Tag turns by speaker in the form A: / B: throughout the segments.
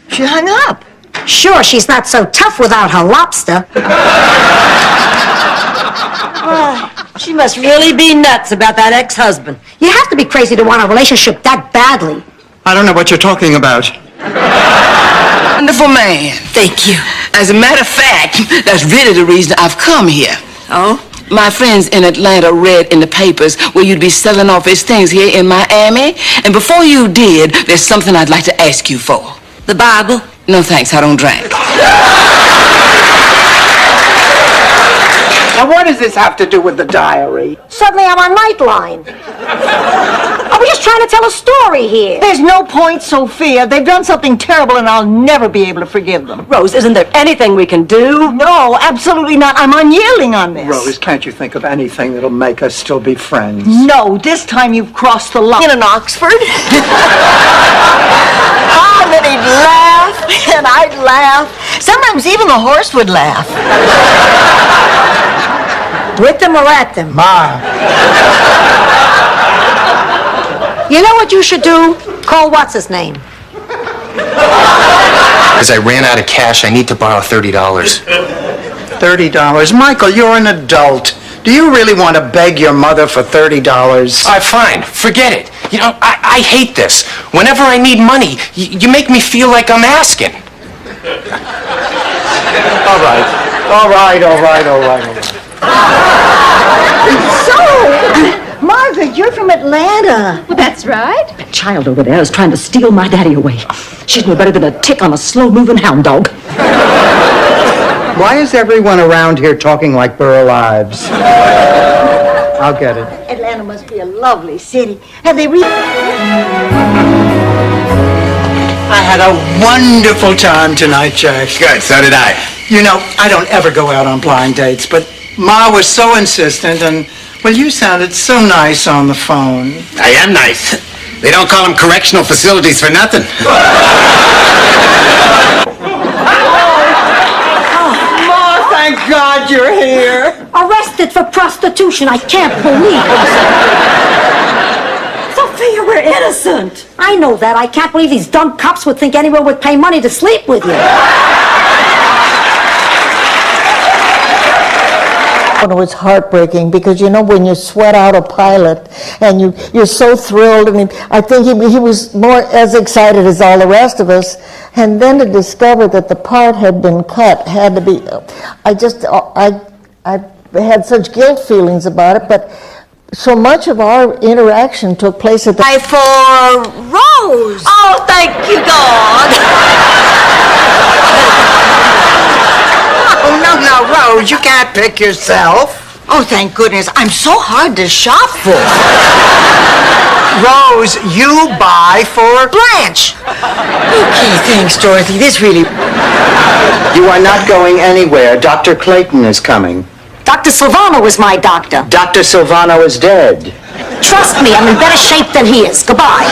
A: She hung up.
B: Sure, she's not so tough without her lobster.
A: She must really be nuts about that ex-husband.
B: You have to be crazy to want a relationship that badly.
C: I don't know what you're talking about.
D: Wonderful man.
A: Thank you.
D: As a matter of fact, that's really the reason I've come here.
A: Oh?
D: My friends in Atlanta read in the papers where you'd be selling off his things here in Miami. And before you did, there's something I'd like to ask you for.
A: The Bible?
D: No thanks, I don't drink.
E: Now, what does this have to do with the diary?
B: Suddenly I'm on Nightline. Are we just trying to tell a story here?
A: There's no point, Sophia. They've done something terrible and I'll never be able to forgive them. Rose, isn't there anything we can do? No, absolutely not. I'm unyielding on this.
C: Rose, can't you think of anything that'll make us still be friends?
A: No, this time you've crossed the line. In an Oxford? Ah, then he'd laugh, and I'd laugh. Sometimes even the horse would laugh.
B: With them or at them?
C: Ma.
B: You know what you should do? Call what's-his-name.
F: As I ran out of cash, I need to borrow $30.
C: $30? Michael, you're an adult. Do you really want to beg your mother for $30?
F: Fine. Forget it. You know, I hate this. Whenever I need money, you make me feel like I'm asking.
C: All right.
A: So, Margaret, you're from Atlanta.
G: Well, that's right.
A: That child over there is trying to steal my daddy away. She's no better than a tick on a slow-moving hound dog.
C: Why is everyone around here talking like Burl Ives? I'll get it.
A: Atlanta must be a lovely city. Have they
C: I had a wonderful time tonight, Jack.
F: Good, so did I.
C: You know, I don't ever go out on blind dates, but Ma was so insistent, and, well, you sounded so nice on the phone.
F: I am nice. They don't call them correctional facilities for nothing.
C: Ma, thank God you're here.
B: Arrested for prostitution. I can't believe it.
A: Sophia, we're innocent.
B: I know that. I can't believe these dumb cops would think anyone would pay money to sleep with you.
H: It was heartbreaking because, you know, when you sweat out a pilot and you're so thrilled, and I think he was more as excited as all the rest of us, and then to discover that the part had been cut had to be, I had such guilt feelings about it, but so much of our interaction took place at the...
A: For Rose. Oh, thank you, God.
C: Oh, no, Rose, you can't pick yourself.
A: Oh, thank goodness. I'm so hard to shop for.
C: Rose, you buy for...
A: Blanche. Okay, thanks, Dorothy. This really...
C: You are not going anywhere. Dr. Clayton is coming.
B: Dr. Silvano was my doctor.
C: Dr. Silvano is dead.
B: Trust me, I'm in better shape than he is. Goodbye.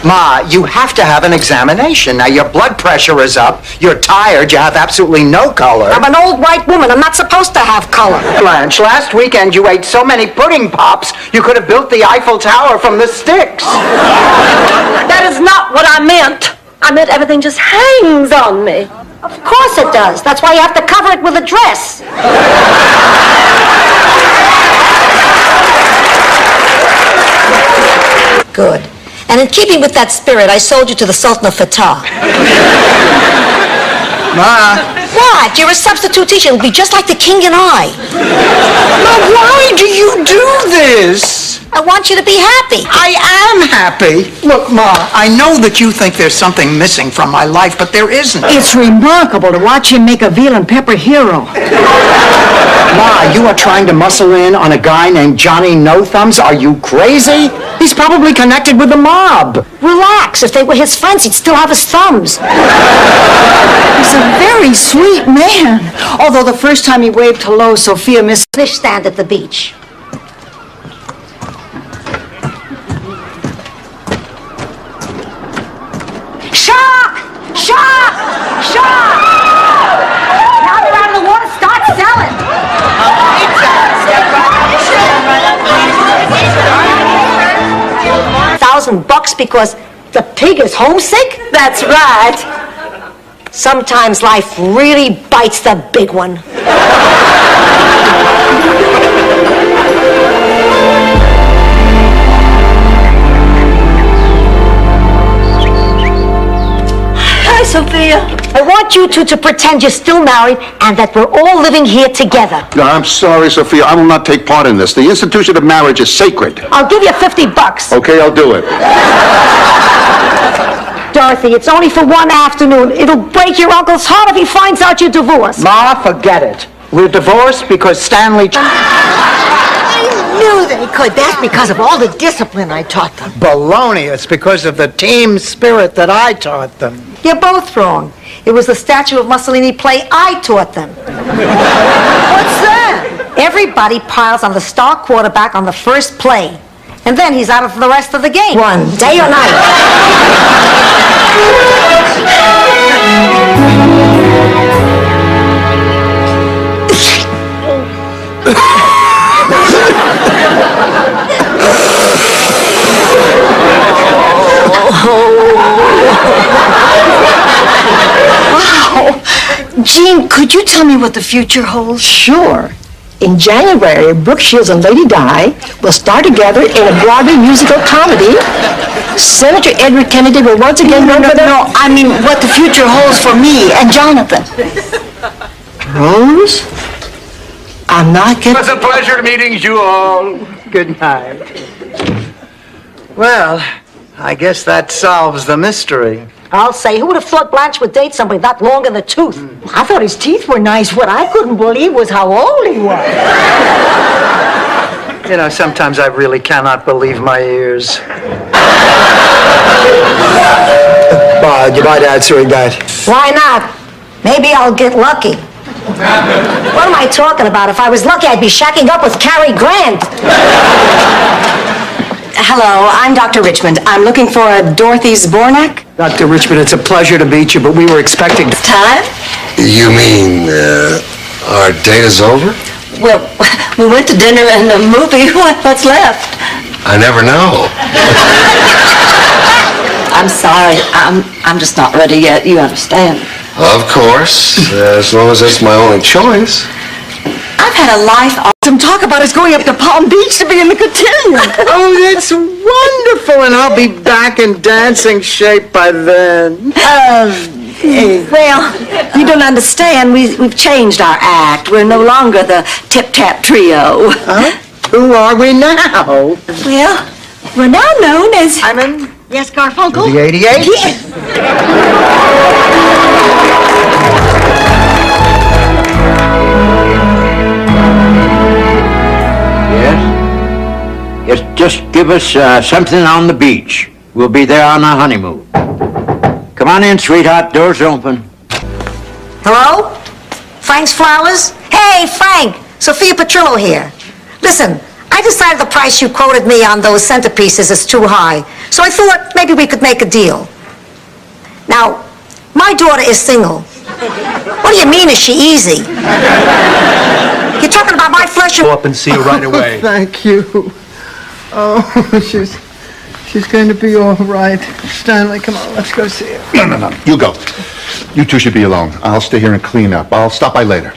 C: Ma, you have to have an examination. Now, your blood pressure is up. You're tired. You have absolutely no color.
B: I'm an old white woman. I'm not supposed to have color.
C: Blanche, last weekend you ate so many pudding pops, you could have built the Eiffel Tower from the sticks.
A: That is not what I meant. I meant everything just hangs on me.
B: Of course it does. That's why you have to cover it with a dress. Good. And in keeping with that spirit, I sold you to the Sultan of Fatah.
C: Ma.
B: What? You're a substitute teacher. It'll be just like the king and I.
C: Ma, why do you do this?
B: I want you to be happy.
C: I am happy. Look, Ma, I know that you think there's something missing from my life, but there isn't.
A: It's remarkable to watch him make a veal and pepper hero.
C: Ma, you are trying to muscle in on a guy named Johnny No Thumbs? Are you crazy? He's probably connected with the mob.
B: Relax. If they were his friends, he'd still have his thumbs.
A: He's a very sweet man. Although the first time he waved hello, Sophia missed...
B: Fish stand at the beach. Shark! Shark! Shark! Now they're out of the water, start selling. $1,000 because The pig is homesick? That's right. Sometimes life really bites the big one. Hi, Sophia. I want you two to pretend you're still married and that we're all living here together.
G: No, I'm sorry, Sophia. I will not take part in this. The institution of marriage is sacred.
B: I'll give you $50.
G: Okay, I'll do it.
B: Dorothy, it's only for one afternoon. It'll break your uncle's heart if he finds out you're divorced.
C: Ma, forget it. We're divorced because Stanley...
H: I knew they could. That's because of all the discipline I taught them.
C: Baloney. It's because of the team spirit that I taught them.
B: You're both wrong. It was the statue of Mussolini play I taught them. What's that? Everybody piles on the star quarterback on the first play. And then he's out for the rest of the game.
H: One.
B: Day or night.
A: Wow. Gene, could you tell me what the future holds?
H: Sure. In January, Brooke Shields and Lady Di will star together in a Broadway musical comedy. Senator Edward Kennedy will once again run for the...
A: No, I mean what the future holds for me and Jonathan.
H: Rose? I'm not getting...
E: It was a pleasure meeting you all.
C: Good night. Well, I guess that solves the mystery.
B: I'll say, who would have thought Blanche would date somebody that long in the tooth?
A: I thought his teeth were nice. What I couldn't believe was how old he was.
C: You know, sometimes I really cannot believe my ears. You mind answering that?
B: Why not? Maybe I'll get lucky. What am I talking about? If I was lucky, I'd be shacking up with Cary Grant.
I: Hello, I'm Dr. Richmond. I'm looking for a Dorothy Zbornak.
C: Dr. Richmond, it's a pleasure to meet you, but we were expecting...
I: Time?
J: You mean, our date is over?
I: Well, we went to dinner and a movie. What's left?
J: I never know.
I: I'm sorry. I'm just not ready yet. You understand.
J: Of course, as long as that's my only choice.
I: I've had a life...
A: Talk about us going up to Palm Beach to be in the cotillion.
C: Oh, that's wonderful, and I'll be back in dancing shape by then.
I: Well, you don't understand. We've changed our act. We're no longer the Tip-Tap Trio.
C: Huh? Who are we now?
I: Well, we're now known as...
A: Yes, Garfunkel?
C: The 88?
A: Yes.
K: Yes, just give us something on the beach. We'll be there on our honeymoon. Come on in, sweetheart. Door's open.
B: Hello? Frank's Flowers? Hey, Frank! Sophia Petrillo here. Listen, I decided the price you quoted me on those centerpieces is too high, so I thought maybe we could make a deal. Now, my daughter is single. What do you mean, is she easy? You're talking about my flesh and...
L: Go up and see her right away.
C: Thank you. Oh, she's going to be all right. Stanley, come on, let's go see her.
G: No. You go. You two should be alone. I'll stay here and clean up. I'll stop by later.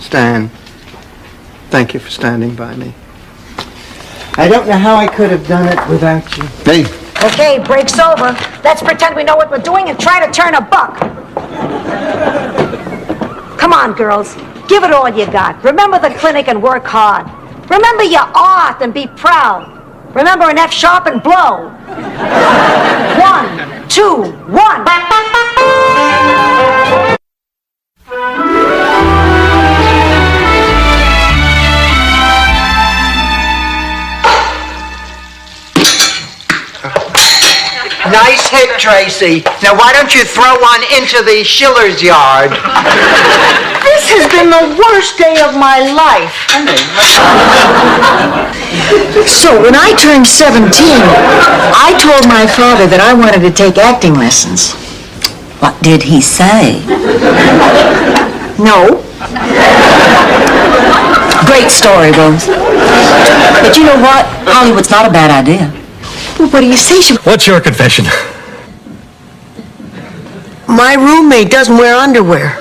C: Stan, thank you for standing by me. I don't know how I could have done it without you.
G: Hey.
B: Okay, break's over. Let's pretend we know what we're doing and try to turn a buck. Come on, girls. Give it all you got. Remember the clinic and work hard. Remember your art and be proud. Remember an F sharp and blow. 1, 2, 1.
C: Nice hit, Tracy. Now, why don't you throw one into the Schiller's yard?
A: This has been the worst day of my life. So, when I turned 17, I told my father that I wanted to take acting lessons.
I: What did he say?
A: No.
I: Great story, Rose. But you know what? Hollywood's not a bad idea.
A: Well, what do you say?
L: What's your confession?
A: My roommate doesn't wear underwear.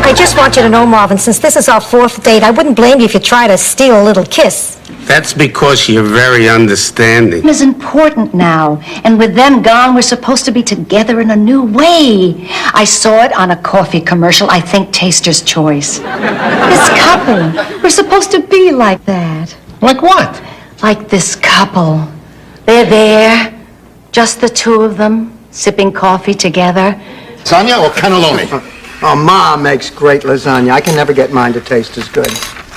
B: I just want you to know, Marvin, since this is our 4th date, I wouldn't blame you if you try to steal a little kiss.
J: That's because you're very understanding.
I: Is important now, and with them gone, we're supposed to be together in a new way. I saw it on a coffee commercial. I think Taster's Choice. This couple, we're supposed to be like that.
F: Like what?
I: Like this couple. They're there, just the two of them, sipping coffee together.
G: Lasagna or cannelloni?
C: Oh, Ma makes great lasagna. I can never get mine to taste as good.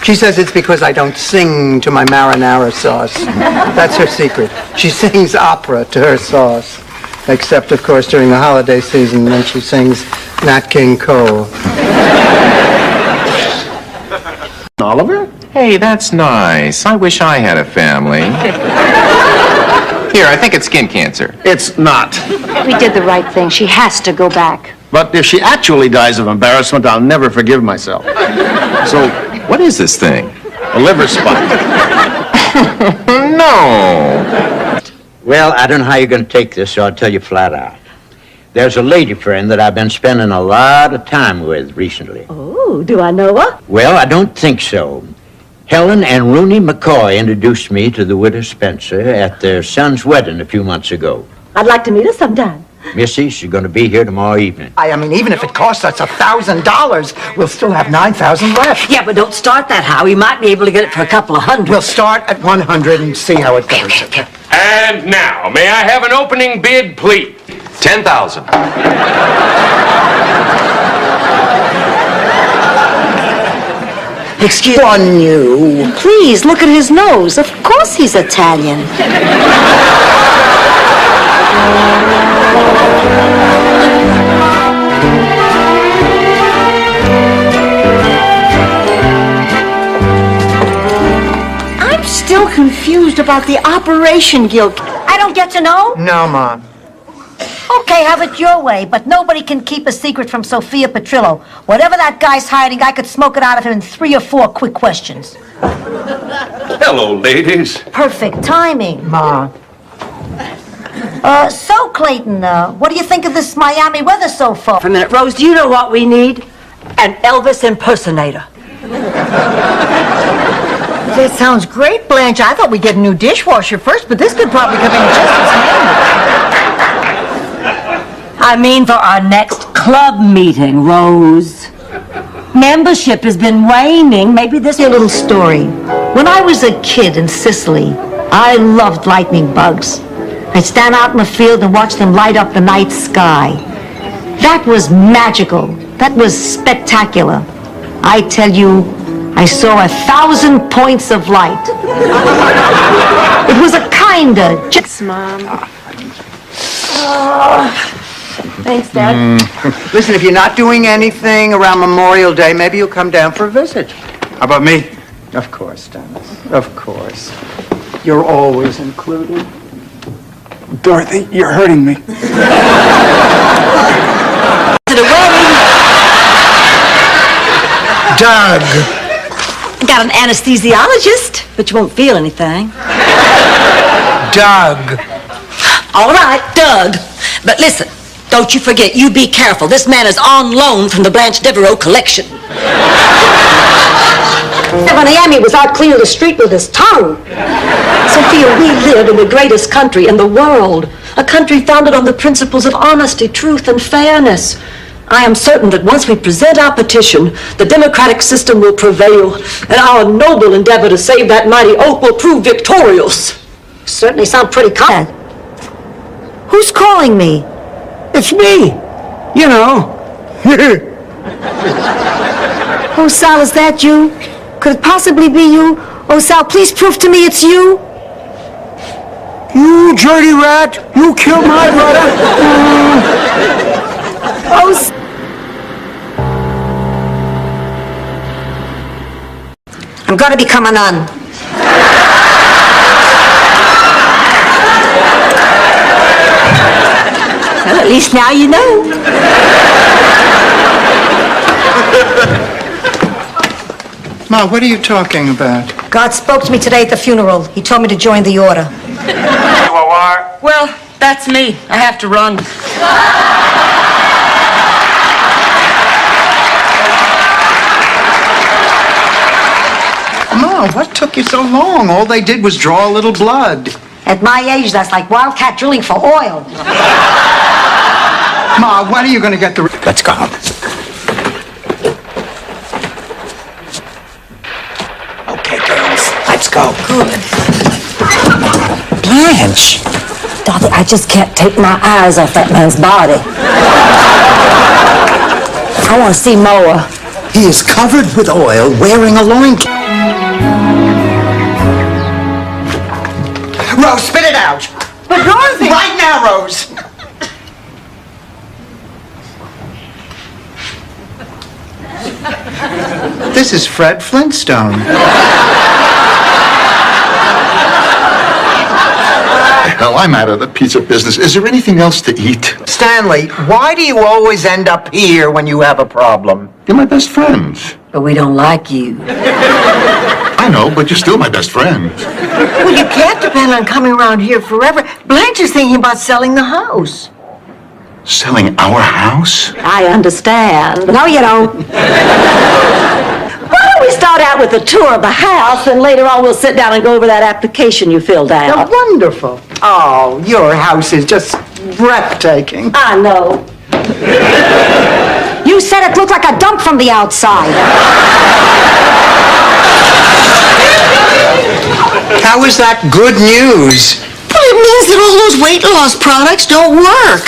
C: She says it's because I don't sing to my marinara sauce. That's her secret. She sings opera to her sauce. Except, of course, during the holiday season when she sings Nat King Cole.
E: Oliver? Hey, that's nice. I wish I had a family. Here, I think it's skin cancer.
G: It's not.
I: We did the right thing. She has to go back.
G: But if she actually dies of embarrassment, I'll never forgive myself.
E: So, what is this thing?
G: A liver spot.
E: No.
K: Well, I don't know how you're going to take this, so I'll tell you flat out. There's a lady friend that I've been spending a lot of time with recently.
I: Oh, do I know her?
K: Well, I don't think so. Helen and Rooney McCoy introduced me to the widow Spencer at their son's wedding a few months ago.
I: I'd like to meet her sometime.
K: Missy, she's going to be here tomorrow evening.
C: I mean, even if it costs us $1,000, we'll still have 9,000 left.
A: Yeah, but don't start that, Howie. You might be able to get it for a couple of hundred.
C: We'll start at 100 and see how it goes.
F: And now, may I have an opening bid, please?
E: 10,000.
A: Excuse
C: On you.
I: Please, look at his nose. Of course he's Italian. I'm still confused about the Operation Guild.
B: I don't get to know?
C: No, Mom.
B: Okay, have it your way, but nobody can keep a secret from Sophia Petrillo. Whatever that guy's hiding, I could smoke it out of him in 3 or 4 quick questions.
E: Hello, ladies.
B: Perfect timing.
C: Ma.
B: So, Clayton, what do you think of this Miami weather so far?
A: for a minute. Rose, do you know what we need? An Elvis impersonator.
H: That sounds great, Blanche. I thought we'd get a new dishwasher first, but this could probably come in just as handy.
A: I mean for our next club meeting, Rose. Membership has been waning. Maybe this...
B: A little story. When I was a kid in Sicily, I loved lightning bugs. I'd stand out in the field and watch them light up the night sky. That was magical. That was spectacular. I tell you, I saw 1,000 points of light. It was a kinda...
I: Thanks, Mom. Thanks, Dad.
C: Listen, if you're not doing anything around Memorial Day, maybe you'll come down for a visit.
J: How about me?
C: Of course, Dennis. Of course. You're always included.
J: Dorothy, you're hurting me.
A: To the wedding.
C: Doug.
A: Got an anesthesiologist, but you won't feel anything.
C: Doug.
A: All right, Doug. But listen, don't you forget, you be careful. This man is on loan from the Blanche Devereaux collection.
B: Miami was out cleaning the street with his tongue.
I: Sophia, we live in the greatest country in the world. A country founded on the principles of honesty, truth, and fairness. I am certain that once we present our petition, the democratic system will prevail, and our noble endeavor to save that mighty oak will prove victorious.
B: Certainly sound pretty confident. Who's calling me?
C: It's me. You know.
B: Oh, Sal, is that you? Could it possibly be you? Oh, Sal, please prove to me it's you.
C: You dirty rat. You killed my brother.
B: Oh, I'm gonna become a nun.
A: Well, at least now you know.
C: Ma, what are you talking about?
B: God spoke to me today at the funeral. He told me to join the order.
D: Well, that's me. I have to run.
C: Ma, what took you so long? All they did was draw a little blood.
B: At my age, that's like wildcat drilling for oil.
C: Ma, when are you going to get the...
K: Let's go. Okay, girls, let's go.
B: Good.
K: Blanche.
I: Dorothy, I just can't take my eyes off that man's body. I want to see more.
K: He is covered with oil, wearing a loincloth.
C: Rose, spit it out.
A: But Dorothy...
C: Right now, Rose. This is Fred Flintstone.
G: Hell, I'm out of the pizza business. Is there anything else to eat?
C: Stanley, why do you always end up here when you have a problem?
G: You're my best friend.
I: But we don't like you.
G: I know, but you're still my best friend.
A: Well, you can't depend on coming around here forever. Blanche is thinking about selling the house.
G: Selling our house?
I: I understand.
B: No, you don't.
I: Why don't we start out with a tour of the house, and later on we'll sit down and go over that application you filled
C: Oh,
I: out.
C: wonderful. Oh, your house is just breathtaking.
I: I know.
B: You said it looked like a dump from the outside.
C: How is that good news?
A: Well, it means that all those weight loss products don't work.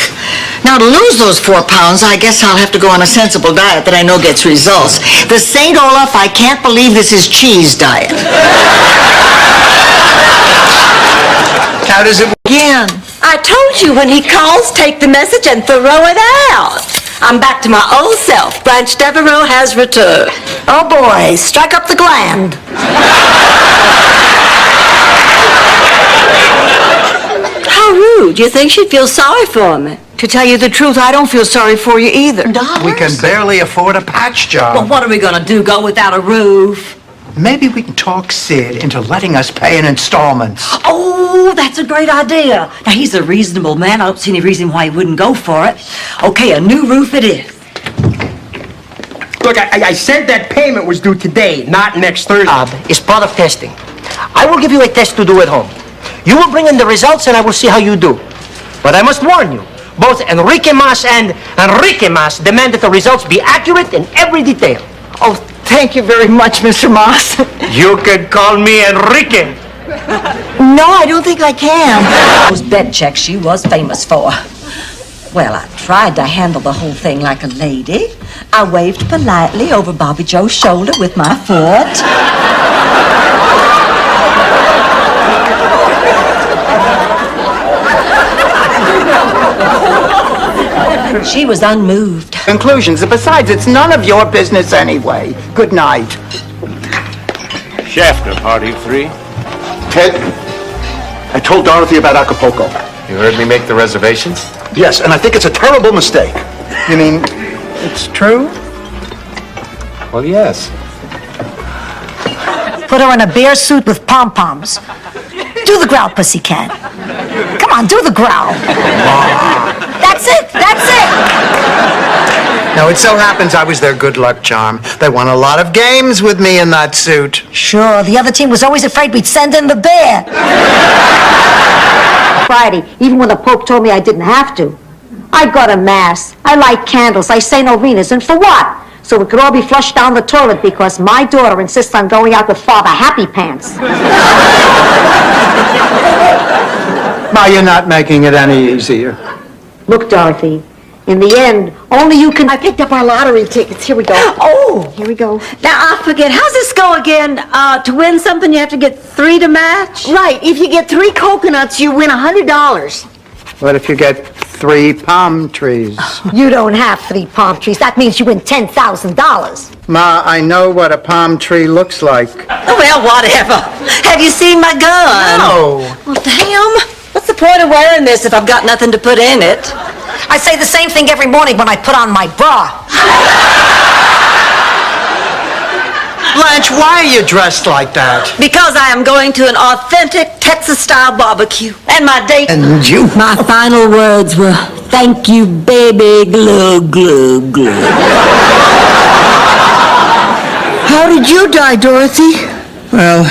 A: Now, to lose those 4 pounds, I guess I'll have to go on a sensible diet that I know gets results. The St. Olaf, I can't believe this is cheese diet.
C: How does it
A: Again.
I: I told you when he calls, take the message and throw it out. I'm back to my old self. Blanche Devereaux has returned.
B: Oh, boy, strike up the gland.
I: How rude. You think she'd feel sorry for me?
A: To tell you the truth, I don't feel sorry for you either.
C: We can barely afford a patch job.
I: Well, what are we going to do, go without a roof?
C: Maybe we can talk Sid into letting us pay in installments.
I: Oh, that's a great idea. Now, he's a reasonable man. I don't see any reason why he wouldn't go for it. Okay, a new roof it is.
L: Look, I said that payment was due today, not next Thursday.
M: Is part of testing. I will give you a test to do at home. You will bring in the results and I will see how you do. But I must warn you, both Enrique Mas and Enrique Mas demand that the results be accurate in every detail.
A: Oh, thank you very much, Mr. Moss.
M: You can call me Enrique.
A: No, I don't think I can.
I: Those bed checks she was famous for. Well, I tried to handle the whole thing like a lady. I waved politely over Bobby Joe's shoulder with my foot. She was unmoved.
C: Conclusions. Besides, it's none of your business anyway. Good night.
J: Schaffner, party 3.
G: Ted, I told Dorothy about Acapulco.
J: You heard me make the reservations?
G: Yes, and I think it's a terrible mistake.
C: You mean it's true?
J: Well, yes.
B: Put her in a bear suit with pom-poms. Do the growl, pussycat. Come on, do the growl. That's it, that's it.
C: No, it so happens I was their good luck charm. They won a lot of games with me in that suit.
B: Sure, the other team was always afraid we'd send in the bear. Friday, even when the Pope told me I didn't have to. I go to Mass, I light candles, I say novenas, and for what? So it could all be flushed down the toilet because my daughter insists on going out with Father Happy Pants.
C: Ma, you're not making it any easier.
B: Look, Dorothy, in the end, only you can...
A: I picked up our lottery tickets. Here we go.
I: Oh!
A: Here we go.
I: Now, I forget. How's this go again? To win something, you have to get 3 to match?
A: Right. If you get 3 coconuts, you win $100.
C: What if you get 3 palm trees?
B: You don't have 3 palm trees. That means you win $10,000.
C: Ma, I know what a palm tree looks like.
I: Well, whatever. Have you seen my gun?
C: No.
I: Well, damn. What's the point of wearing this if I've got nothing to put in it?
B: I say the same thing every morning when I put on my bra.
C: Blanche, why are you dressed like that?
I: Because I am going to an authentic Texas-style barbecue. And my date...
C: And you?
I: My final words were, thank you, baby, glue, glue, glue.
H: How did you die, Dorothy?
C: Well,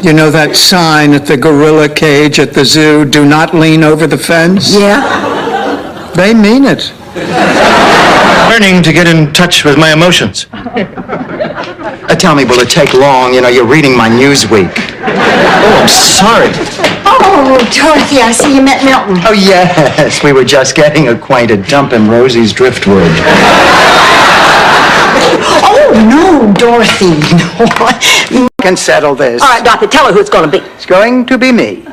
C: you know that sign at the gorilla cage at the zoo, do not lean over the fence?
H: Yeah.
C: They mean it.
M: Learning to get in touch with my emotions.
C: Tell me, will it take long? You know, you're reading my Newsweek.
M: Oh, I'm sorry.
B: Oh, Dorothy, I see you met Milton.
C: Oh, yes, we were just getting acquainted, dumping Rosie's driftwood.
B: Oh, no, Dorothy.
C: No. Can settle this.
I: All right, Dorothy, tell her who it's going to be.
C: It's going to be me.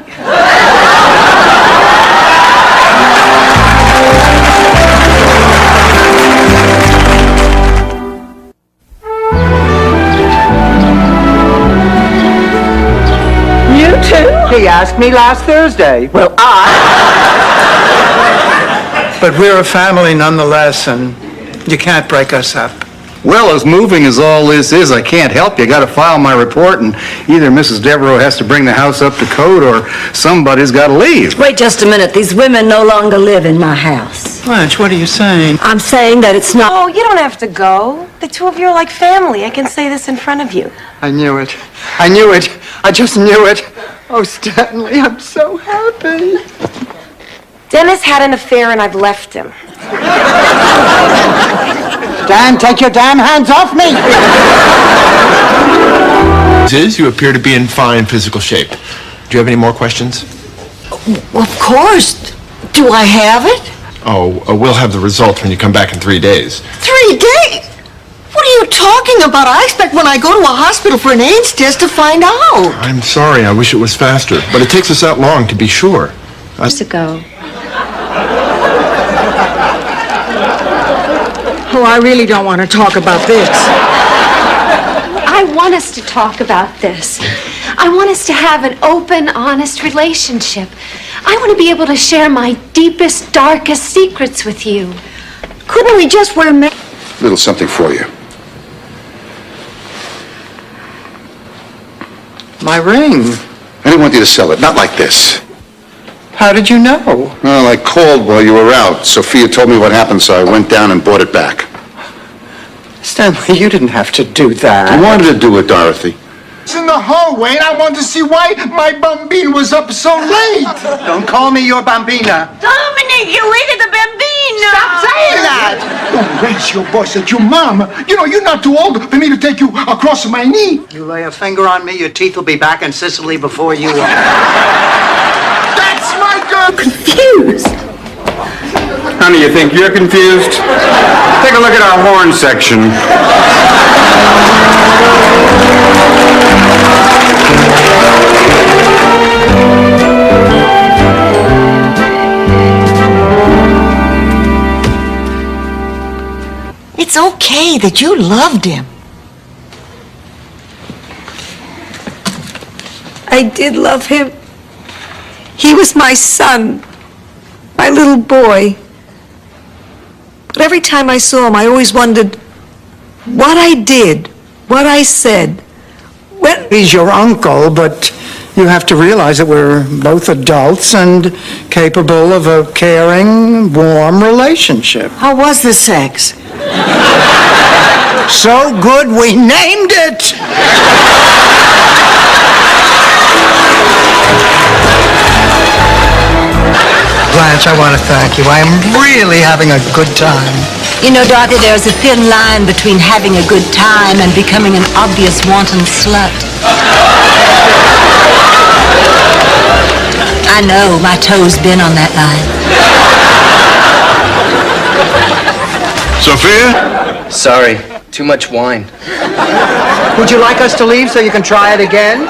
H: You too?
C: He asked me last Thursday.
H: Well,
C: But we're a family nonetheless, and you can't break us up.
G: Well, as moving as all this is, I can't help you. I got to file my report, and either Mrs. Devereaux has to bring the house up to code, or somebody's got to leave.
I: Wait just a minute. These women no longer live in my house.
C: Blanche, what are you saying?
I: I'm saying that it's not...
N: Oh, you don't have to go. The two of you are like family. I can say this in front of you.
C: I knew it. I knew it. I just knew it. Oh, Stanley, I'm so happy.
N: Dennis had an affair and I've left him.
C: Dan, take your damn hands off me!
O: You appear to be in fine physical shape. Do you have any more questions?
A: Of course. Do I have it?
O: Oh, we'll have the results when you come back in 3 days.
A: 3 days? What are you talking about? I expect when I go to a hospital for an AIDS test to find out.
O: I'm sorry, I wish it was faster, but it takes us that long to be sure.
N: To go.
H: Oh, I really don't want to talk about this.
N: I want us to talk about this. I want us to have an open, honest relationship. I want to be able to share my deepest, darkest secrets with you.
B: Couldn't we just wear
G: Little something for you.
C: My ring.
G: I didn't want you to sell it. Not like this.
C: How did you know?
G: Well, I called while you were out. Sophia told me what happened, so I went down and bought it back.
C: Stanley, you didn't have to do that.
G: I wanted to do it, Dorothy.
L: It's in the hallway, and I wanted to see why my bambino was up so late.
C: Don't call me your bambina.
B: Dominic, you waited the bambino!
L: Stop saying that! Don't raise your voice at your mom. You know, you're not too old for me to take you across my knee.
C: You lay a finger on me, your teeth will be back in Sicily before you are.
L: That's my girl!
B: Confused.
G: Honey, you think you're confused? Take a look at our horn section.
A: It's okay that you loved him.
B: I did love him. He was my son, my little boy. But every time I saw him, I always wondered what I did, what I said.
C: He's your uncle, but you have to realize that we're both adults and capable of a caring, warm relationship.
A: How was the sex?
C: So good we named it! Blanche, I want to thank you. I am really having a good time.
I: You know, Dorothy, there's a thin line between having a good time and becoming an obvious wanton slut. I know, my toe's been on that line.
G: Sophia?
F: Sorry, too much wine.
C: Would you like us to leave so you can try it again?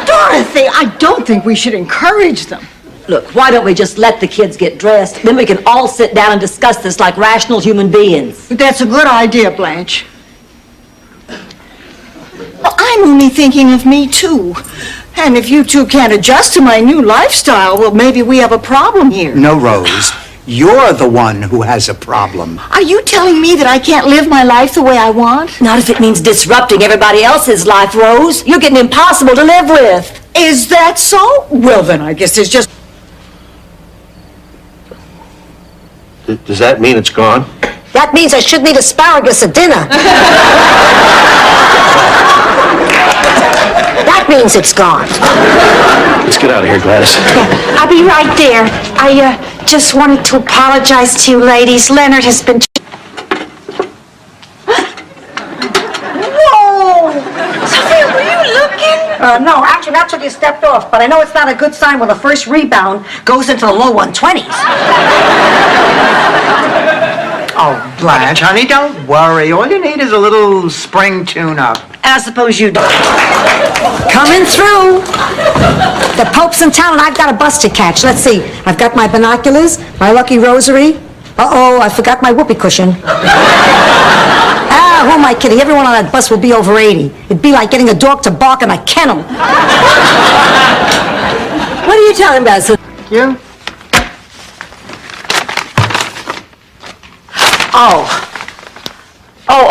H: Dorothy, I don't think we should encourage them.
I: Look, why don't we just let the kids get dressed? Then we can all sit down and discuss this like rational human beings.
H: That's a good idea, Blanche. Well, I'm only thinking of me, too. And if you two can't adjust to my new lifestyle, well, maybe we have a problem here.
C: No, Rose. You're the one who has a problem.
A: Are you telling me that I can't live my life the way I want?
I: Not if it means disrupting everybody else's life, Rose. You're getting impossible to live with.
A: Is that so? Well, then I guess it's just...
J: Does that mean it's gone?
B: That means I shouldn't eat asparagus at dinner. That means it's gone.
J: Let's get out of here, Gladys.
N: I'll be right there. I just wanted to apologize to you ladies. Leonard has been...
B: Whoa! Sophia, were you looking? No, actually, that's when you stepped off. But I know it's not a good sign when the first rebound goes into the low 120s.
C: Oh, Blanche, honey, don't worry. All you need is a little spring tune-up.
B: And I suppose you do. Coming through. The Pope's in town and I've got a bus to catch. Let's see. I've got my binoculars, my lucky rosary. Uh-oh, I forgot my whoopee cushion. Who am I kidding? Everyone on that bus will be over 80. It'd be like getting a dog to bark in a kennel. What are you talking about, sir?
C: You?
I: Oh,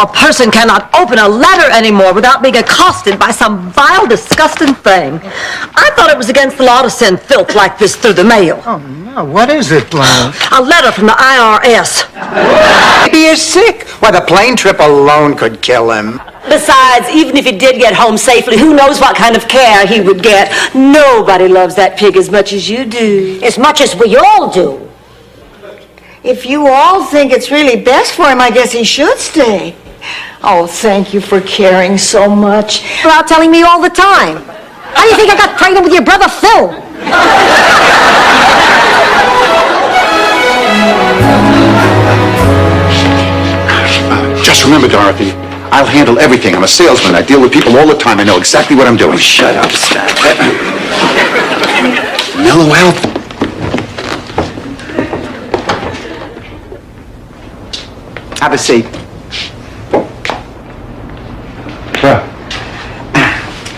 I: a person cannot open a letter anymore without being accosted by some vile, disgusting thing. I thought it was against the law to send filth like this through the mail.
C: Oh, no. What is it, Blanche?
I: A letter from the IRS.
C: Maybe he's sick. Why, the plane trip alone could kill him.
I: Besides, even if he did get home safely, who knows what kind of care he would get. Nobody loves that pig as much as you do.
B: As much as we all do.
A: If you all think it's really best for him, I guess he should stay. Oh, thank you for caring so much.
B: You're out telling me all the time. How do you think I got pregnant with your brother, Phil?
P: Just remember, Dorothy, I'll handle everything. I'm a salesman. I deal with people all the time. I know exactly what I'm doing. Shut up, Stat. Mellow out.
C: Have a seat.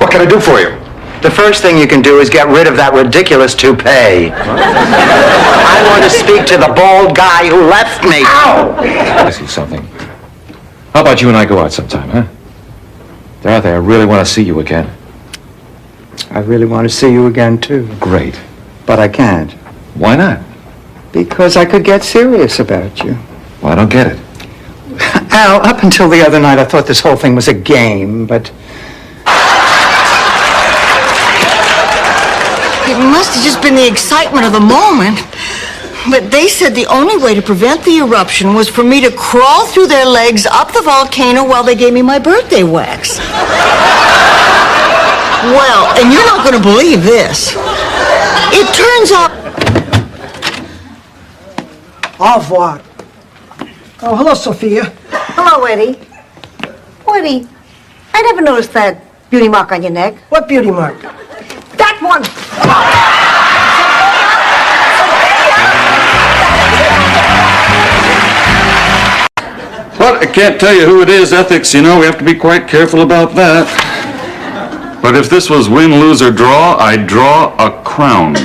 P: What can I do for you?
C: The first thing you can do is get rid of that ridiculous toupee. I want to speak to the bald guy who left me. Ow!
Q: Ask you something. How about you and I go out sometime, huh? Dorothy, I really want to see you again.
C: I really want to see you again, too.
Q: Great.
C: But I can't.
Q: Why not?
C: Because I could get serious about you.
Q: Well, I don't get it.
C: Al, up until the other night, I thought this whole thing was a game, but...
A: It must have just been the excitement of the moment. But they said the only way to prevent the eruption was for me to crawl through their legs up the volcano while they gave me my birthday wax. Well, and you're not going to believe this. It turns out...
L: Au revoir. Oh, hello, Sophia.
B: Hello, Eddie. Oh, Eddie, I never noticed that beauty mark on your neck.
L: What beauty mark?
B: That one!
G: But I can't tell you who it is. Ethics, you know, we have to be quite careful about that. But if this was win, lose, or draw, I'd draw a crown.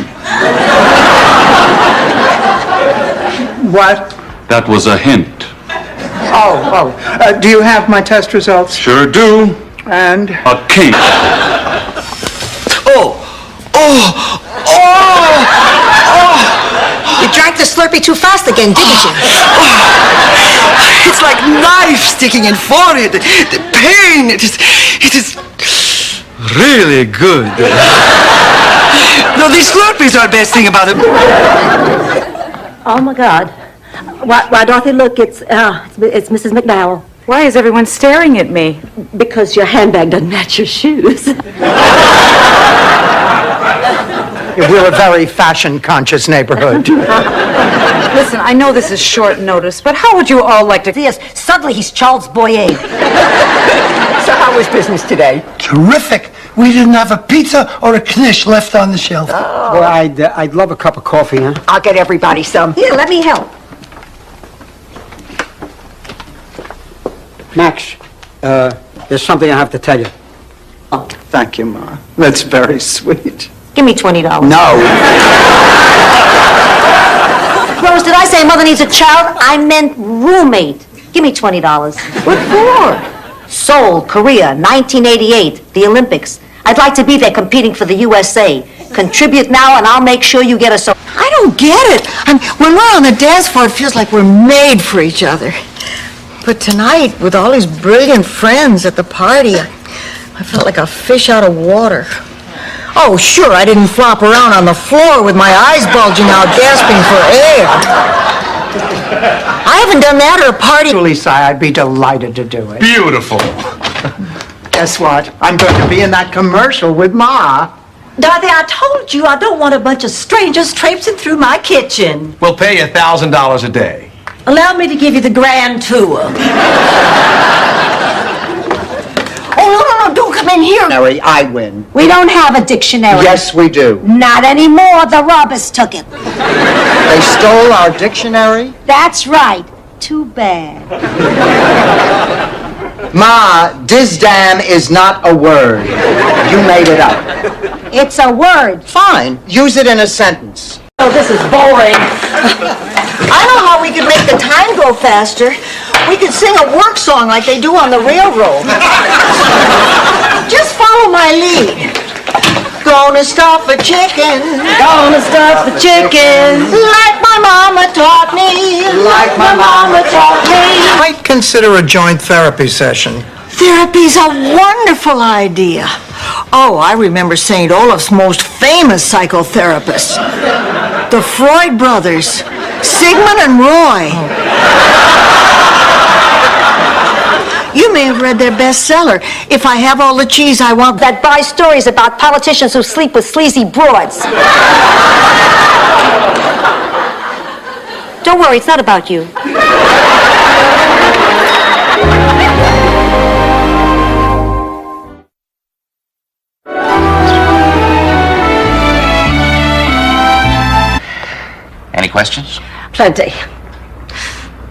C: What?
G: That was a hint.
C: Do you have my test results?
G: Sure do.
C: And?
G: A king.
B: You drank the Slurpee too fast again, didn't you?
R: It's like knife sticking in forehead. The pain, it is really good. No, these Slurpees are the best thing about it.
I: Oh, my God. Why, Dorothy, look, it's Mrs. McDowell.
S: Why is everyone staring at me?
I: Because your handbag doesn't match your shoes.
C: We're a very fashion-conscious neighborhood.
S: Listen, I know this is short notice, but how would you all like to...
B: Yes, suddenly he's Charles Boyer.
C: So how was business today?
L: Terrific. We didn't have a pizza or a knish left on the shelf.
C: Well, I'd love a cup of coffee, huh?
B: I'll get everybody some. Here, let me help.
C: Max, there's something I have to tell you. Oh, thank you, Ma. That's very sweet.
B: Give me $20.
C: No.
B: Rose, did I say mother needs a child? I meant roommate. Give me $20.
S: What for?
B: Seoul, Korea, 1988, the Olympics. I'd like to be there competing for the USA. Contribute now and I'll make sure you get a so.
A: I don't get it. When we're on the dance floor, it feels like we're made for each other. But tonight, with all these brilliant friends at the party, I felt like a fish out of water. Oh, sure, I didn't flop around on the floor with my eyes bulging out, gasping for air. I haven't done that at a party.
C: Lisa, I'd be delighted to do it.
O: Beautiful.
C: Guess what? I'm going to be in that commercial with Ma.
I: Dorothy, I told you I don't want a bunch of strangers traipsing through my kitchen.
O: We'll pay you $1,000 a day.
I: Allow me to give you the grand tour.
B: Oh, no, don't come in here.
C: Mary, I win.
B: We don't have a dictionary.
C: Yes, we do.
B: Not anymore. The robbers took it.
C: They stole our dictionary?
B: That's right. Too bad.
C: Ma, disdam is not a word. You made it up.
B: It's a word.
C: Fine. Use it in a sentence.
I: Oh, this is boring.
A: I know how we could make the time go faster. We could sing a work song like they do on the railroad. Just follow my lead. Gonna stuff a chicken.
I: Gonna stuff the chicken.
A: Like my mama taught me.
C: Like my mama
A: taught me.
C: Might consider a joint therapy session.
A: Therapy's a wonderful idea. Oh, I remember St. Olaf's most famous psychotherapists. The Freud brothers, Sigmund and Roy. You may have read their bestseller, If I Have All the Cheese I Want.
B: That buy stories about politicians who sleep with sleazy broads. Don't worry, it's not about you.
F: Any questions?
I: Plenty.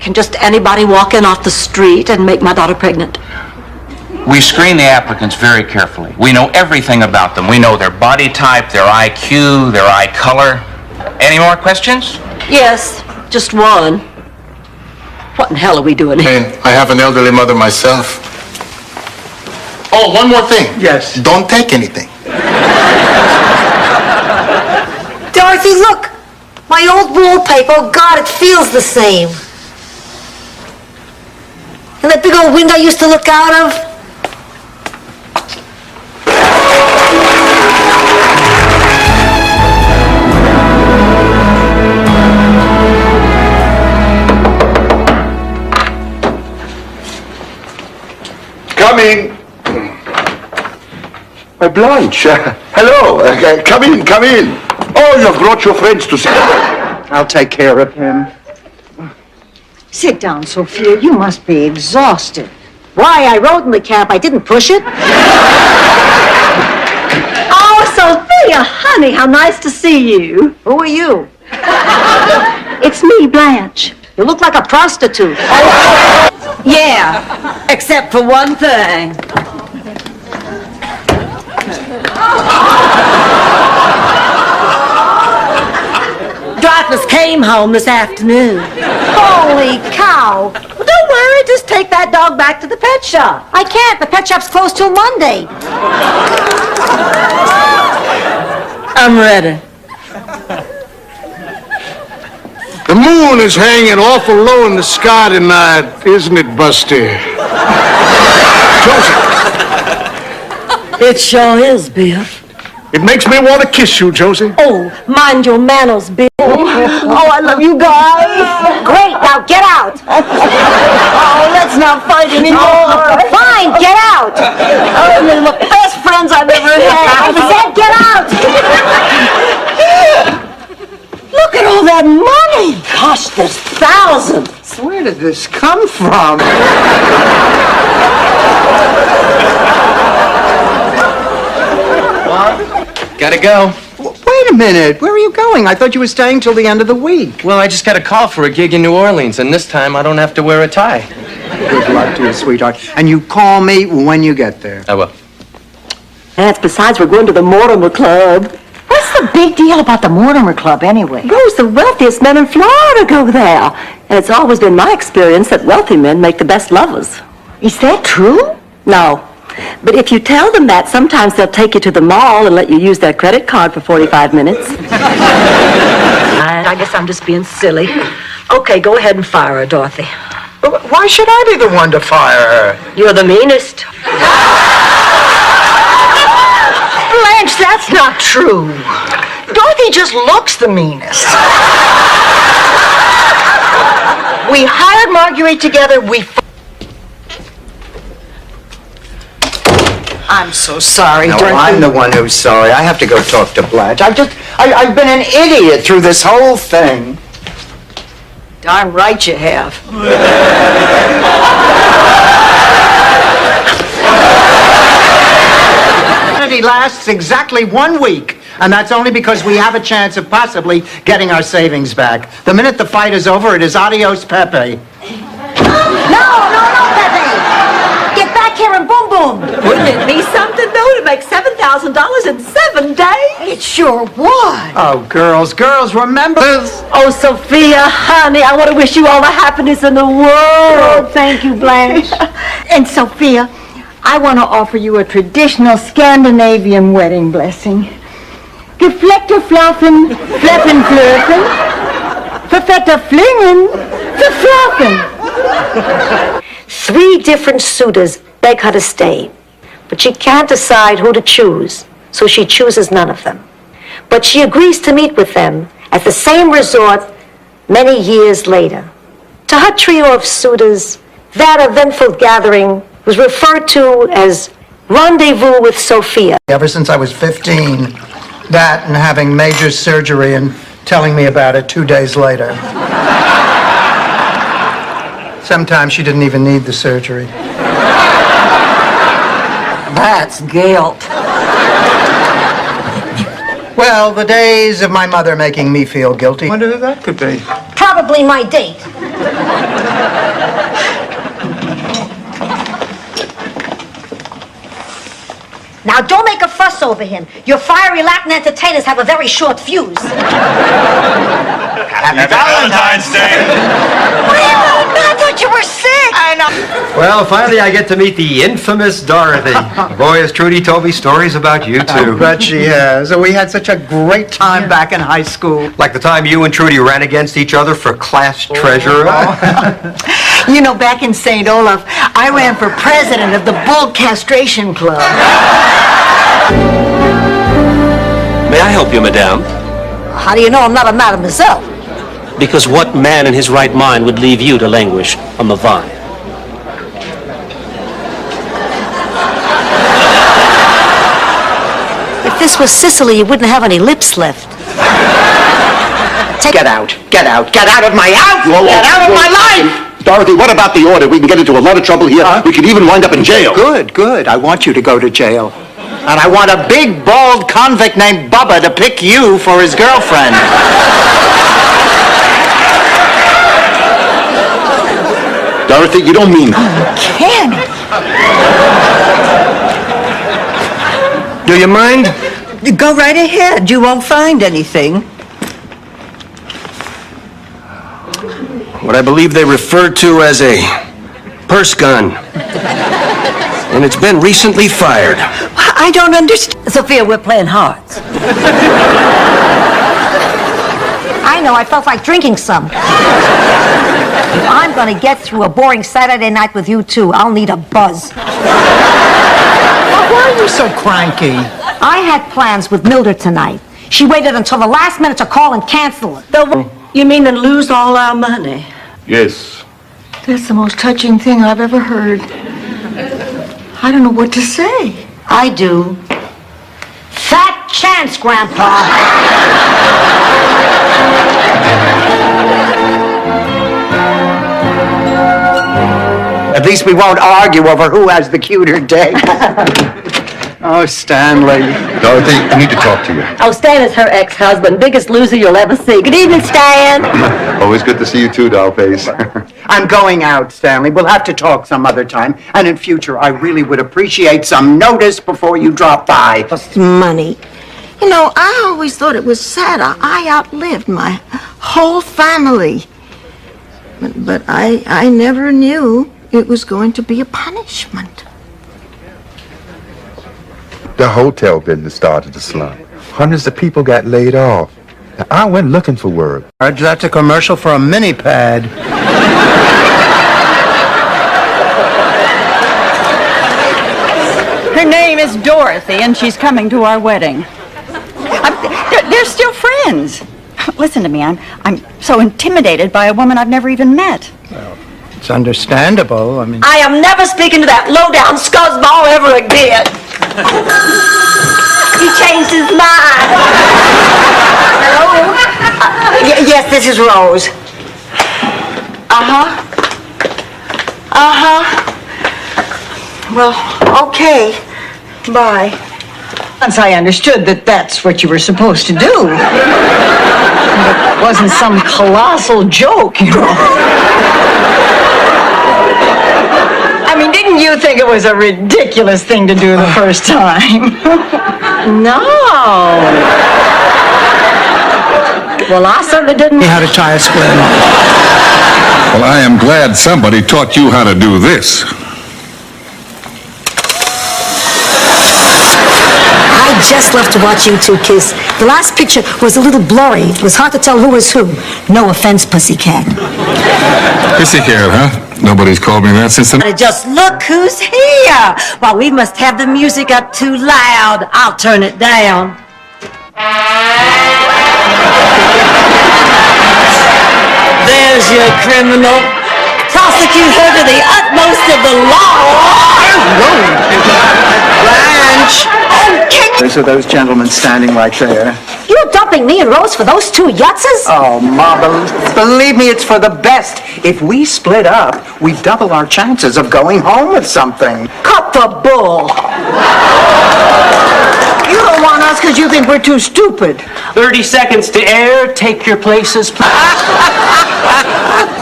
I: Can just anybody walk in off the street and make my daughter pregnant?
F: We screen the applicants very carefully. We know everything about them. We know their body type, their IQ, their eye color. Any more questions?
I: Yes, just one. What in hell are we doing here?
L: I have an elderly mother myself. Oh, one more thing.
C: Yes.
L: Don't take anything.
B: Dorothy, look! My old wallpaper, oh God, it feels the same. And that big old window I used to look out of?
P: Coming. Blanche, hello. Come in, come in. Oh, you've brought your friends to see.
C: I'll take care of him.
B: Sit down, Sophia. You must be exhausted. Why? I rode in the cab. I didn't push it.
I: Oh, Sophia, honey, how nice to see you.
B: Who are you?
I: It's me, Blanche.
B: You look like a prostitute.
I: Yeah, except for one thing. Darkness came home this afternoon.
B: Holy cow!
I: Well, don't worry, just take that dog back to the pet shop.
B: I can't. The pet shop's closed till Monday.
I: I'm ready.
L: The moon is hanging awful low in the sky tonight, isn't it, Busty? Joseph,
I: It sure is, Biff.
L: it makes me want to kiss you, Josie.
I: Oh, mind your manners, Bill. Oh, I love you guys.
B: Great, now get out.
I: Oh, let's not fight anymore.
B: Fine, get out.
I: Oh, they're the best friends I've ever had.
B: I said get out.
I: Look at all that money. Gosh, there's thousands.
C: Where did this come from?
F: Gotta go.
C: Wait a minute. Where are you going? I thought you were staying till the end of the week.
F: Well, I just got a call for a gig in New Orleans, and this time I don't have to wear a tie.
C: Good luck to you, sweetheart. And you call me when you get there.
F: I will.
I: That's besides, we're going to the Mortimer Club.
B: What's
T: the big deal about the Mortimer Club, anyway?
I: Rose, the wealthiest men in Florida go there. And it's always been my experience that wealthy men make the best lovers.
T: Is that true?
I: No. But if you tell them that, sometimes they'll take you to the mall and let you use their credit card for 45 minutes. I guess I'm just being silly. Okay, go ahead and fire her, Dorothy.
C: Why should I be the one to fire her?
I: You're the meanest.
A: Blanche, that's not true. Dorothy just looks the meanest. We hired Marguerite together. I'm so sorry,
C: No,
A: Dorothy.
C: I'm the one who's sorry. I have to go talk to Blanche. I've been an idiot through this whole thing.
A: Darn right you have.
C: It lasts exactly 1 week, and that's only because we have a chance of possibly getting our savings back. The minute the fight is over, it is adios, Pepe.
B: No, Pepe! Get back here and boom, boom!
I: Wouldn't it be something, though, to make $7,000 in 7 days?
B: It sure would.
C: Oh, girls, remember this?
I: Oh, Sophia, honey, I want to wish you all the happiness in the world.
T: Oh, thank you, Blanche. And Sophia, I want to offer you a traditional Scandinavian wedding blessing. Gefleckte Flaffen, Flappen Flirten, Verfetter Flingen, Verflaffen.
B: 3 different suitors beg her to stay, but she can't decide who to choose, so she chooses none of them. But she agrees to meet with them at the same resort many years later. To her trio of suitors, that eventful gathering was referred to as Rendezvous with Sophia.
C: Ever since I was 15, that and having major surgery and telling me about it 2 days later. Sometimes she didn't even need the surgery.
A: That's guilt.
C: Well, the days of my mother making me feel guilty. I wonder who that could be.
B: Probably my date. Now, don't make a fuss over him. Your fiery Latin entertainers have a very short fuse.
G: Happy Valentine's Day!
A: I thought you were sick. I know.
U: Well, finally I get to meet the infamous Dorothy. Boy, has Trudy told me stories about you, too.
C: I bet she has. We had such a great time back in high school.
U: Like the time you and Trudy ran against each other for class treasurer.
A: You know, back in St. Olaf, I ran for president of the Bull Castration Club.
V: May I help you, madame?
B: How do you know I'm not a mademoiselle?
V: Because what man in his right mind would leave you to languish on the vine?
B: If this was Sicily, you wouldn't have any lips left.
C: Get out of my house! Get out of my life!
P: Dorothy, what about the order? We can get into a lot of trouble here. We could even wind up in jail.
C: Good. I want you to go to jail. And I want a big, bald convict named Bubba to pick you for his girlfriend.
P: Dorothy, you don't mean that.
A: Can it?
U: Do you mind?
R: Go right ahead. You won't find anything.
U: What I believe they refer to as a purse gun. And it's been recently fired.
R: I don't understand.
B: Sophia, we're playing hearts. I know, I felt like drinking some. If I'm gonna get through a boring Saturday night with you two, I'll need a buzz.
C: Why are you so cranky?
B: I had plans with Mildred tonight. She waited until the last minute to call and cancel it.
I: You mean to lose all our money?
G: Yes.
A: That's the most touching thing I've ever heard. I don't know what to say.
B: I do. Fat chance, Grandpa.
C: At least we won't argue over who has the cuter dick. Oh, Stanley.
P: Dorothy, I need to talk to you.
I: Oh, Stan is her ex-husband. Biggest loser you'll ever see. Good evening, Stan.
P: Always good to see you too, Dollface.
C: I'm going out, Stanley. We'll have to talk some other time. And in future, I really would appreciate some notice before you drop by.
B: Just money.
A: You know, I always thought it was sad. I outlived my whole family. But I never knew it was going to be a punishment.
D: The hotel business started to slump. Hundreds of people got laid off. I went looking for work.
C: That's a commercial for a mini pad.
S: Her name is Dorothy, and she's coming to our wedding. They're still friends. Listen to me, I'm so intimidated by a woman I've never even met.
C: It's understandable. I mean,
I: I am never speaking to that low-down scuzzball ever again. He changed his mind.
B: Hello? Yes, this is Rose.
A: Well, okay. Bye.
T: Once I understood that that's what you were supposed to do. It wasn't some colossal joke, you know. I mean, didn't you think it was a ridiculous thing to do the first time?
B: No. Well, I certainly didn't.
C: how to tie a split knot.
G: Well, I am glad somebody taught you how to do this.
B: I just love to watch you two kiss. The last picture was a little blurry. It was hard to tell who was who. No offense, Pussycat.
G: Pussycat, huh? Nobody's called me that since the...
B: Just look who's here. Well, we must have the music up too loud. I'll turn it down. There's your criminal. Prosecute her to the utmost of the law.
C: Blanche! Those are those gentlemen standing right there.
B: You're dumping me and Rose for those two yutzes?
C: Oh, Ma, believe me, it's for the best. If we split up, we double our chances of going home with something.
B: Cut the bull.
T: You don't want us because you think we're too stupid.
M: 30 seconds to air. Take your places, please.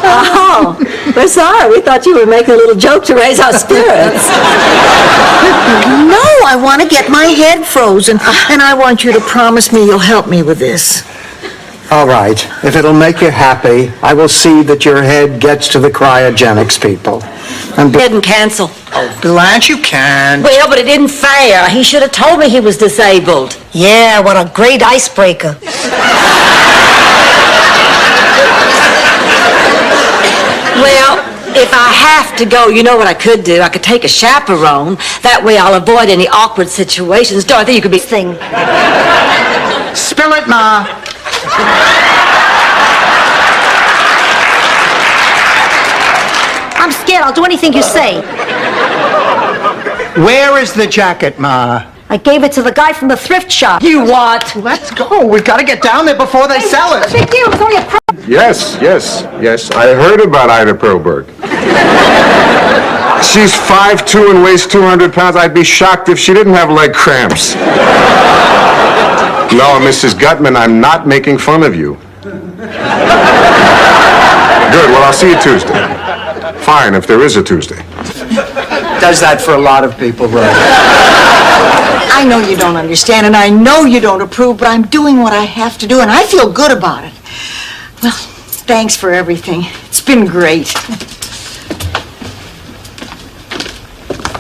B: Oh, we're sorry. We thought you were making a little joke to raise our spirits.
A: No, I want to get my head frozen, and I want you to promise me you'll help me with this.
C: All right. If it'll make you happy, I will see that your head gets to the cryogenics people. And
B: Didn't cancel.
C: Oh, Blanche, you can't.
B: Well, but it isn't fair. He should have told me he was disabled. Yeah, what a great icebreaker. Well, if I have to go, you know what I could do? I could take a chaperone. That way I'll avoid any awkward situations. Dorothy, you could be sing.
C: Spill it, Ma.
B: I'm scared. I'll do anything you say.
C: Where is the jacket, Ma?
B: I gave it to the guy from the thrift shop. You what?
C: Let's go. We've got to get down there before they sell it.
B: What's the big deal? It's only a
G: Yes. I heard about Ida Perlberg. She's 5'2" and weighs 200 pounds. I'd be shocked if she didn't have leg cramps. No, Mrs. Gutman, I'm not making fun of you. Good, well, I'll see you Tuesday. Fine, if there is a Tuesday.
C: Does that for a lot of people, Rose.
A: I know you don't understand, and I know you don't approve, but I'm doing what I have to do, and I feel good about it. Well, thanks for everything. It's been great.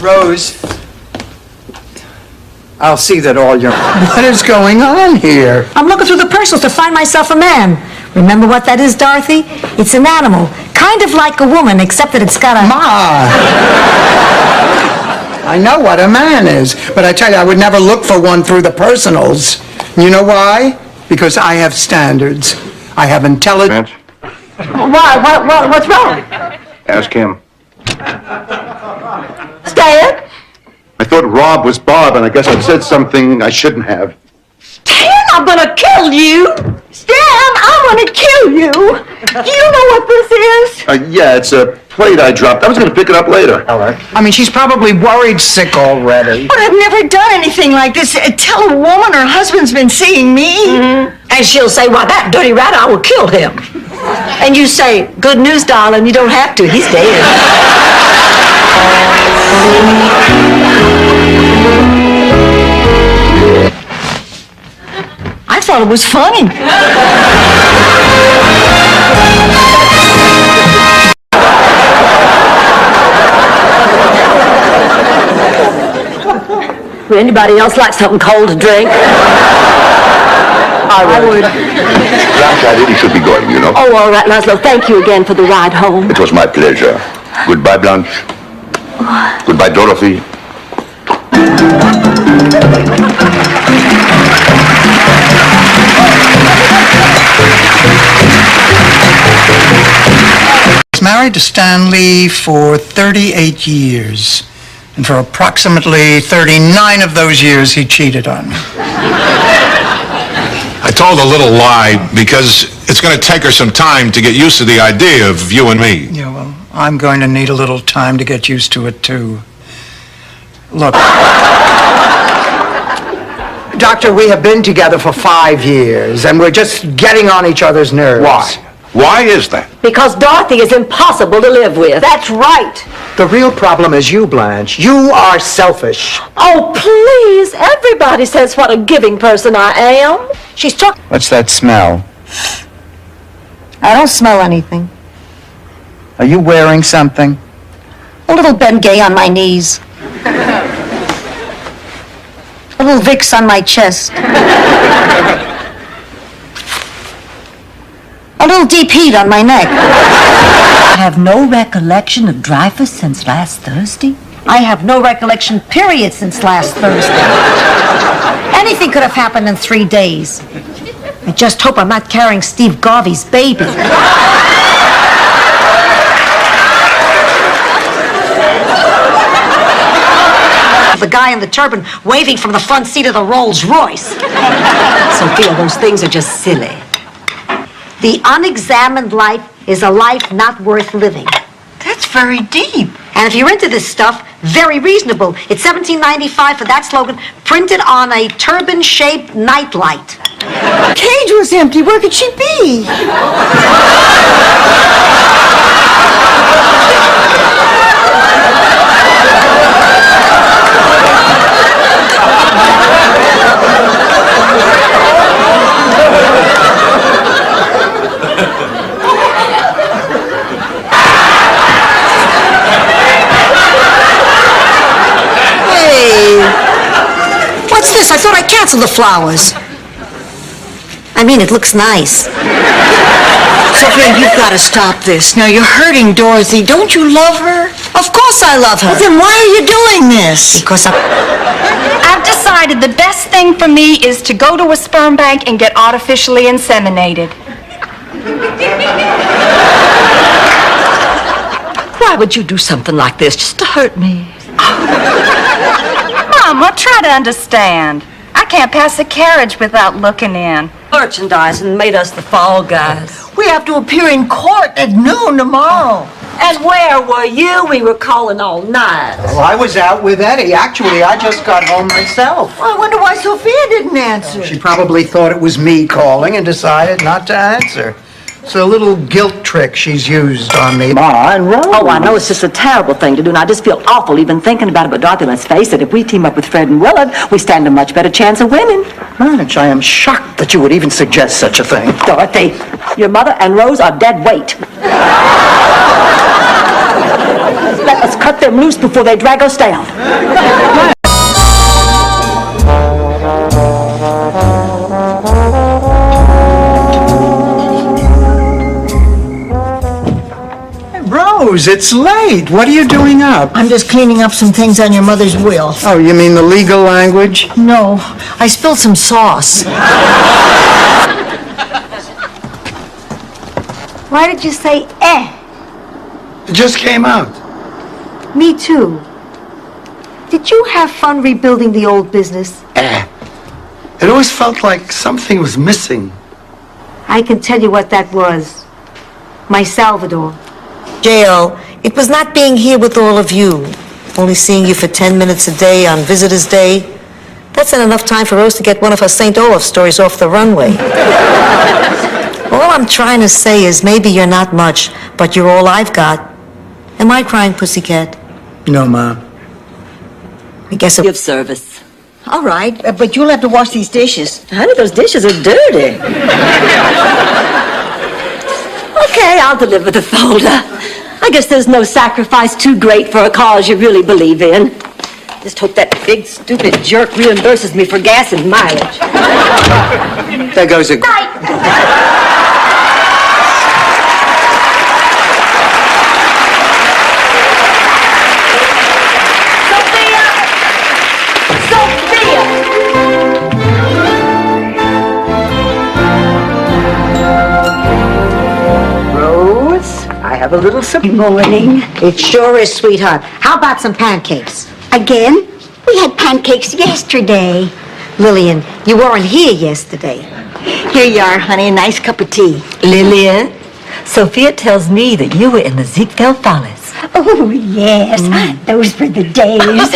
C: Rose, I'll see that all your... What is going on here?
B: I'm looking through the personals to find myself a man. Remember what that is, Dorothy? It's an animal. Kind of like a woman, except that it's got a...
C: Ma! I know what a man is, but I tell you, I would never look for one through the personals. You know why? Because I have standards. I have intelligence.
B: Why? What's wrong?
G: Ask him.
B: Stan?
P: I thought Rob was Bob, and I guess I said something I shouldn't have.
B: Stan, I'm gonna kill you! Stan, I'm gonna kill you! Do you know what this is?
P: Yeah, it's a plate I dropped. I was going to pick it up later.
C: All right. I mean, she's probably worried sick already.
A: But I've never done anything like this. Tell a woman her husband's been seeing me.
B: Mm-hmm. And she'll say, why, that dirty rat, I will kill him. And you say, good news, darling, you don't have to. He's dead.
A: thought it was funny.
I: Would anybody else like something cold to drink? I would.
D: Blanche, I really should be going, you know.
I: Oh, all right, Laszlo. Thank you again for the ride home.
D: It was my pleasure. Goodbye, Blanche. Goodbye, Dorothy.
C: I was married to Stanley for 38 years. And for approximately 39 of those years, he cheated on me.
E: I told a little lie because it's going to take her some time to get used to the idea of you and me.
C: Yeah, well, I'm going to need a little time to get used to it, too. Look. Doctor, we have been together for 5 years, and we're just getting on each other's nerves.
P: Why? Why is that?
I: Because Dorothy is impossible to live with. That's right.
C: The real problem is you, Blanche. You are selfish.
I: Oh, please. Everybody says what a giving person I am. She's talking.
K: What's that smell?
B: I don't smell anything.
K: Are you wearing something?
B: A little Bengay on my knees. A little Vicks on my chest. A little deep heat on my neck.
W: I have no recollection of Dreyfus since last Thursday.
B: I have no recollection, period, since last Thursday. Anything could have happened in 3 days. I just hope I'm not carrying Steve Garvey's baby. The guy in the turban waving from the front seat of the Rolls Royce.
I: Sophia, those things are just silly.
B: The unexamined life is a life not worth living.
A: That's very deep.
B: And if you're into this stuff, very reasonable. It's $17.95 for that slogan, printed on a turban-shaped nightlight.
H: Cage was empty. Where could she be?
B: What's this? I thought I canceled the flowers. I mean, it looks nice.
A: Sophia, you've got to stop this. Now, you're hurting Dorothy. Don't you love her?
B: Of course I love her.
A: Well, then why are you doing this?
B: Because
X: I've decided the best thing for me is to go to a sperm bank and get artificially inseminated.
I: Why would you do something like this just to hurt me?
X: Mama, try to understand. I can't pass a carriage without looking in.
I: Merchandising made us the fall guys.
A: We have to appear in court at noon tomorrow.
I: And where were you? We were calling all night.
C: Well, I was out with Eddie. Actually, I just got home myself.
A: I wonder why Sophia didn't answer.
C: She probably thought it was me calling and decided not to answer. It's a little guilt trick she's used on me. Ma and Rose.
I: Oh, I know it's just a terrible thing to do, and I just feel awful even thinking about it. But Dorothy, let's face it, if we team up with Fred and Willard, we stand a much better chance of winning.
C: Blanche, I am shocked that you would even suggest such a thing.
I: Dorothy, your mother and Rose are dead weight. Let us cut them loose before they drag us down.
C: Rose, it's late. What are you doing up?
A: I'm just cleaning up some things on your mother's will.
C: Oh, you mean the legal language?
A: No, I spilled some sauce.
B: why did you say eh?
C: It just came out.
B: Me too. Did you have fun rebuilding the old business?
K: It always felt like something was missing.
B: I can tell you what that was. My Salvador.
Y: J.O., it was not being here with all of you. Only seeing you for 10 minutes a day on Visitor's Day. That's not enough time for Rose to get one of her St. Olaf stories off the runway. All I'm trying to say is maybe you're not much, but you're all I've got. Am I crying, pussycat?
C: No, Ma.
Y: I guess
I: Give service.
T: All right, but you'll have to wash these dishes.
I: Honey, those dishes are dirty. Okay, I'll deliver the folder. I guess there's no sacrifice too great for a cause you really believe in. Just hope that big, stupid jerk reimburses me for gas and mileage.
C: There goes a...
B: I have a little morning. It sure is, sweetheart. How about some pancakes?
T: Again? We had pancakes yesterday.
B: Lillian, you weren't here yesterday.
T: Here you are, honey, a nice cup of tea.
W: Lillian, Sophia tells me that you were in the Ziegfeld Follies.
T: Oh, yes. Those were the days.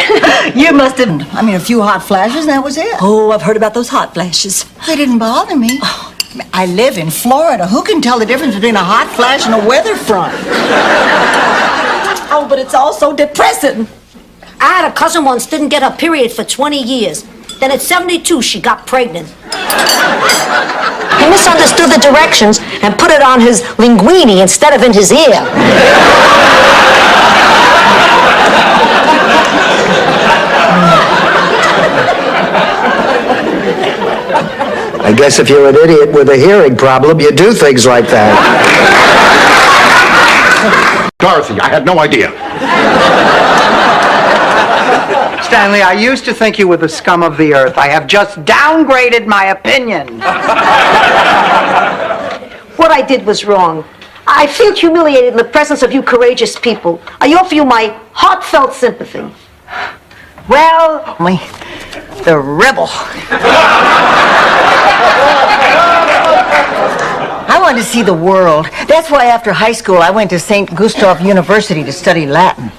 W: You must have...
T: I mean, a few hot flashes, and that was it.
W: Oh, I've heard about those hot flashes.
T: They didn't bother me. I live in Florida. Who can tell the difference between a hot flash and a weather front?
W: Oh, but it's all so depressing.
B: I had a cousin once didn't get her period for 20 years. Then at 72, she got pregnant. He misunderstood the directions and put it on his linguine instead of in his ear.
C: I guess if you're an idiot with a hearing problem, you do things like that.
P: Dorothy, I had no idea.
C: Stanley, I used to think you were the scum of the earth. I have just downgraded my opinion.
B: What I did was wrong. I feel humiliated in the presence of you courageous people. I offer you my heartfelt sympathy.
T: Well, the rebel. I wanted to see the world. That's why after high school I went to St. Gustav University to study Latin.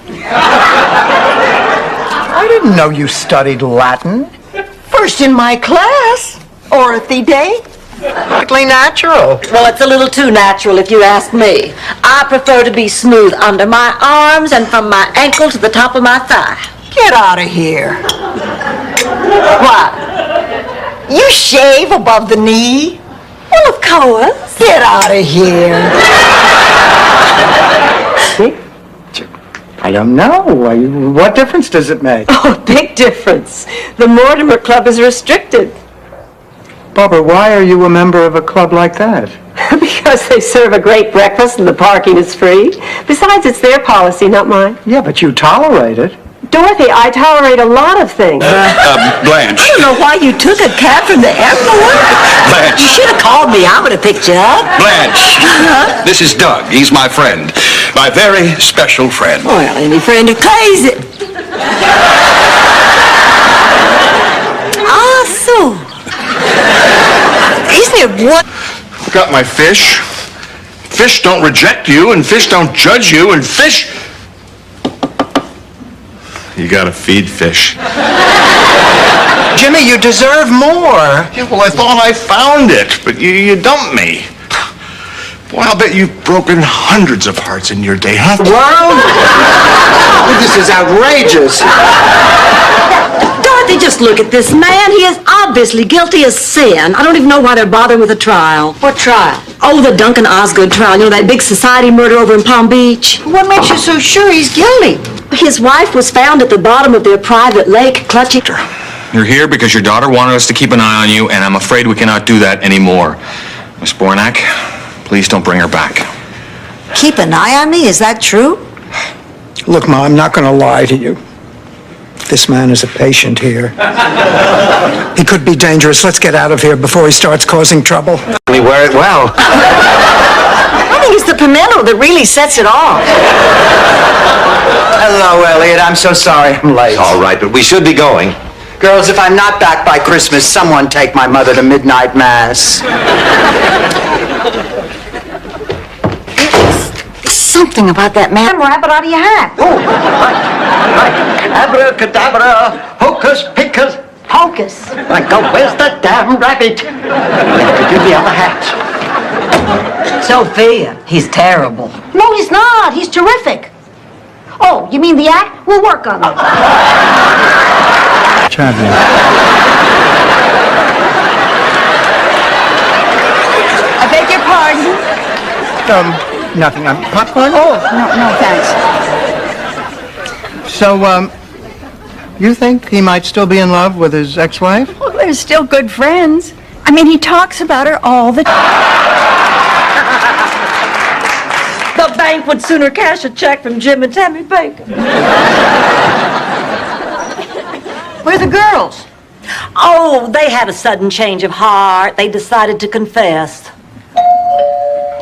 C: I didn't know you studied Latin.
T: First in my class. Orothy Day.
C: Perfectly natural.
I: Well, it's a little too natural if you ask me. I prefer to be smooth under my arms and from my ankle to the top of my thigh.
T: Get out of here.
I: What?
T: You shave above the knee?
I: Well, of course.
T: Get out of here.
C: I don't know. What difference does it make?
I: Oh, big difference. The Mortimer Club is restricted.
C: Barbara, why are you a member of a club like that?
I: Because they serve a great breakfast and the parking is free. Besides, it's their policy, not mine.
C: Yeah, but you tolerate it.
I: Dorothy, I tolerate a lot of things.
P: Blanche.
I: I don't know why you took a cab from the airport.
P: Blanche.
I: You should have called me. I would have picked you up.
P: Blanche. This is Doug. He's my friend. My very special friend.
I: Well, any friend who crazy. Ah, so. Isn't it what?
E: Got my fish. Fish don't reject you, and fish don't judge you, and fish... You gotta feed fish.
C: Jimmy, you deserve more.
E: Yeah, well, I thought I found it, but you dumped me. Boy, I'll bet you've broken hundreds of hearts in your day, huh?
C: Well, this is outrageous.
I: Dorothy, just look at this man. He is obviously guilty as sin. I don't even know why they're bothering with a trial.
B: What trial?
I: Oh, the Duncan Osgood trial. You know, that big society murder over in Palm Beach?
T: What makes you so sure he's guilty?
I: His wife was found at the bottom of their private lake clutching...
F: You're here because your daughter wanted us to keep an eye on you, and I'm afraid we cannot do that anymore. Miss Bornak, please don't bring her back.
B: Keep an eye on me? Is that true?
C: Look, Ma, I'm not going to lie to you. This man is a patient here. He could be dangerous. Let's get out of here before he starts causing trouble.
U: We wear it well.
T: I think it's the pimento that really sets it off.
C: Hello, Elliot. I'm so sorry I'm late.
U: All right, but we should be going.
C: Girls, if I'm not back by Christmas, someone take my mother to midnight mass.
T: Something about that man.
B: Rabbit out of your hat.
C: Abracadabra, hocus picus.
B: Hocus.
C: I go, where's the damn rabbit? Give the other hat.
W: Sophia, he's terrible.
B: No, he's not. He's terrific. Oh, you mean the act? We'll work on it.
C: much, have you?
S: I beg your pardon?
C: Nothing. Popcorn?
S: Oh, no, thanks.
C: So, you think he might still be in love with his ex-wife?
S: Well, they're still good friends. I mean, he talks about her all the time.
I: The bank would sooner cash a check from Jim and Tammy Baker.
S: Where are the girls?
I: Oh, they had a sudden change of heart. They decided to confess.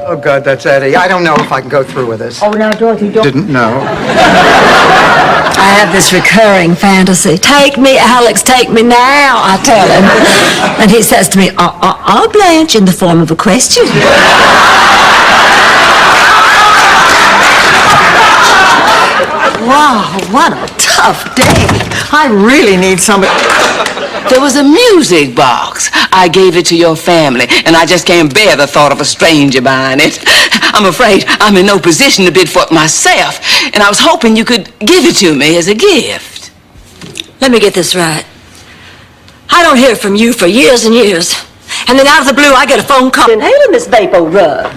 C: Oh, God, that's Eddie. I don't know if I can go through with this.
S: Oh, now, Dorothy, don't...
C: Didn't know.
I: I have this recurring fantasy. Take me, Alex, take me now, I tell him. And he says to me, Blanche, in the form of a question.
A: Wow, what a tough day. I really need somebody.
J: There was a music box. I gave it to your family, and I just can't bear the thought of a stranger buying it. I'm afraid I'm in no position to bid for it myself, and I was hoping you could give it to me as a gift.
I: Let me get this right. I don't hear from you for years and years. And then out of the blue, I get a phone call. Inhaling this Vapo Rub.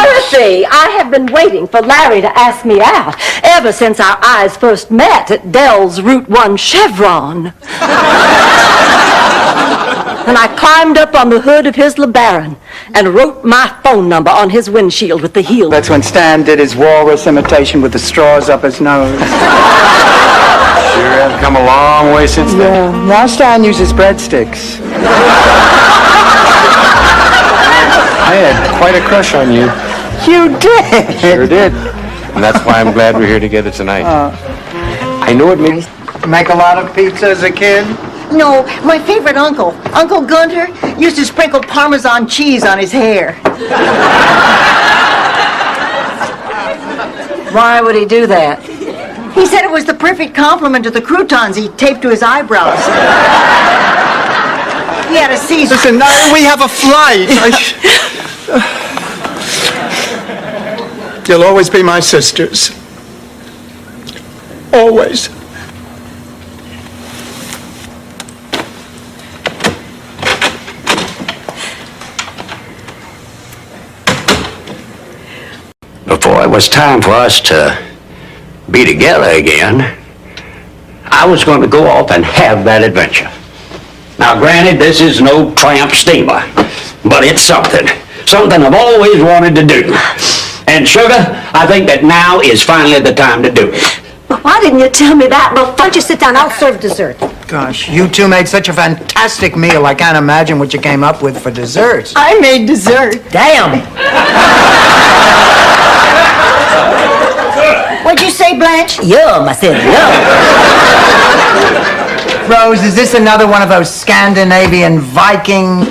I: Dorothy, I have been waiting for Larry to ask me out ever since our eyes first met at Dell's Route 1 Chevron. And I climbed up on the hood of his LeBaron and wrote my phone number on his windshield with the heel.
C: That's when Stan did his walrus imitation with the straws up his nose.
U: Sure have come a long way since then.
C: Yeah, now Stan uses breadsticks.
U: I had quite a crush on you.
C: You did?
U: Sure did. And that's why I'm glad we're here together tonight. I know it makes...
C: Make a lot of pizza as a kid?
A: No, my favorite uncle, Uncle Gunter, used to sprinkle Parmesan cheese on his hair.
I: Why would he do that?
A: He said it was the perfect compliment to the croutons he taped to his eyebrows. He had a Caesar.
C: Listen, we have a flight. You'll always be my sisters. Always.
L: Before it was time for us to be together again, I was going to go off and have that adventure. Now, granted, this is no tramp steamer, but it's something I've always wanted to do. And, Sugar, I think that now is finally the time to do it.
B: But why didn't you tell me that? Well, why don't you sit down? I'll serve dessert.
C: Gosh, you two made such a fantastic meal. I can't imagine what you came up with for dessert.
A: I made dessert.
B: Damn.
A: What'd you say, Blanche?
B: Yum, I said yum.
C: Rose, is this another one of those Scandinavian Viking...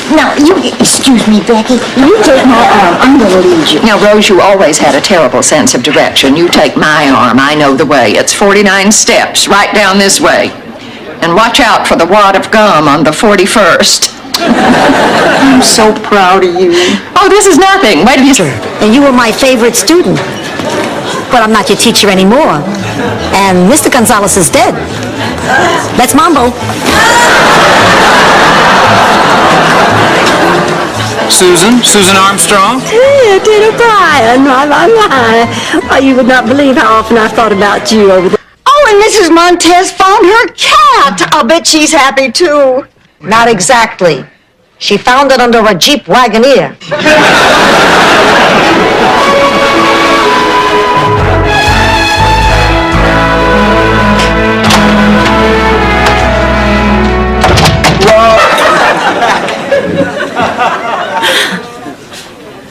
T: Now, excuse me, Becky. You take my arm. I'm going to lead you.
N: Now, Rose, you always had a terrible sense of direction. You take my arm. I know the way. It's 49 steps, right down this way. And watch out for the wad of gum on the 41st.
T: I'm so proud of you.
N: Oh, this is nothing. Wait till you...
B: And you were my favorite student. But I'm not your teacher anymore. And Mr. Gonzalez is dead. Let's mambo.
V: Susan Armstrong?
I: Dear O'Brien, why, you would not believe how often I've thought about you over there.
A: Oh, and Mrs. Montez found her cat. I'll bet she's happy, too.
B: Not exactly. She found it under a Jeep Wagoneer.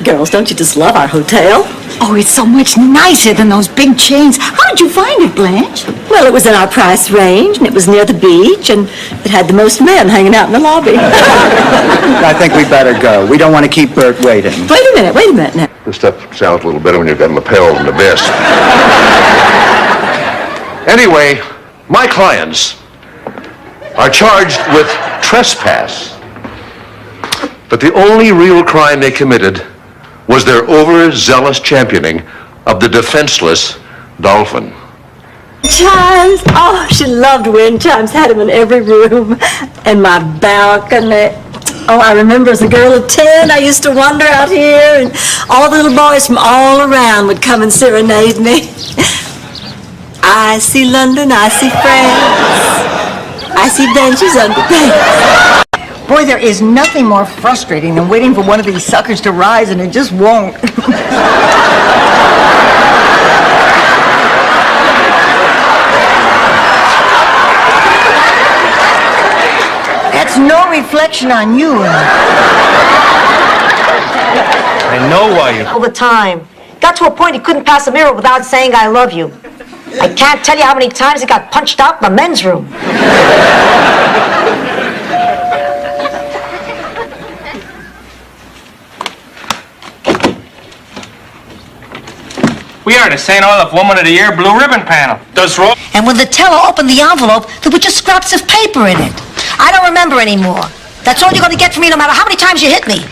I: Girls, don't you just love our hotel?
T: Oh, it's so much nicer than those big chains. How did you find it, Blanche?
I: Well, it was in our price range, and it was near the beach, and it had the most men hanging out in the lobby.
C: I think we better go. We don't want to keep Bert waiting.
I: Wait a minute now.
D: This stuff sounds a little better when you've got lapels and a vest.
E: Anyway, my clients are charged with trespass. But the only real crime they committed was their overzealous championing of the defenseless dolphin.
I: Chimes. Oh, she loved wind chimes. Had them in every room. And my balcony. Oh, I remember as a girl of 10, I used to wander out here, and all the little boys from all around would come and serenade me. I see London, I see France. I see benches under paint.
A: Boy, there is nothing more frustrating than waiting for one of these suckers to rise and it just won't. That's no reflection on you.
U: I know why you...
B: All the time. Got to a point he couldn't pass a mirror without saying I love you. I can't tell you how many times he got punched out in the men's room.
F: We are the St. Olaf Woman of the Year Blue Ribbon panel. Does roll?
B: And when the teller opened the envelope, there were just scraps of paper in it. I don't remember anymore. That's all you're going to get from me no matter how many times you hit me.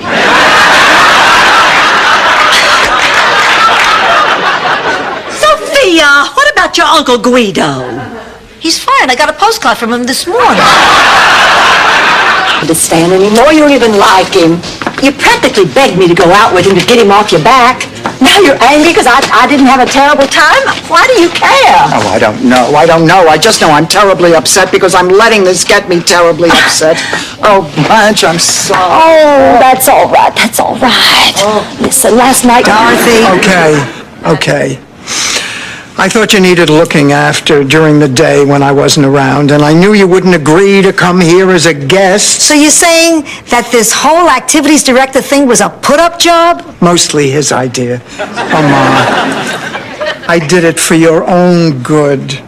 I: Sophia, what about your Uncle Guido?
B: He's fine. I got a postcard from him this morning.
I: I don't understand anymore. You don't even like him. You practically begged me to go out with him to get him off your back. Now you're angry because I didn't have a terrible time? Why do you care?
C: Oh, I don't know. I just know I'm terribly upset because I'm letting this get me terribly upset. Oh, Blanche, I'm sorry.
I: Oh, that's all right. That's all right. Listen, last night...
C: Dorothy. Okay. I thought you needed looking after during the day when I wasn't around, and I knew you wouldn't agree to come here as a guest.
B: So you're saying that this whole activities director thing was a put-up job?
C: Mostly his idea. Oh, Ma, I did it for your own good.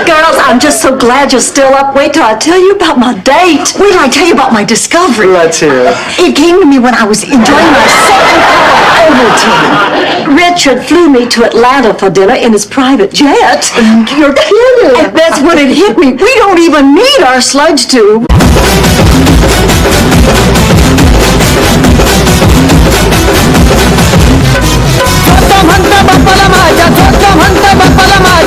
I: Girls, I'm just so glad you're still up. Wait till I tell you about my date. Wait till I tell you about my discovery.
C: Let's hear it.
I: It came to me when I was enjoying my second cup of Ovaltine. Richard flew me to Atlanta for dinner in his private jet. You're kidding. And that's when it hit me. We don't even need our sludge tube.
G: म्हणता बाप्पाला माझ्या म्हणता बाप्पाला माझ्या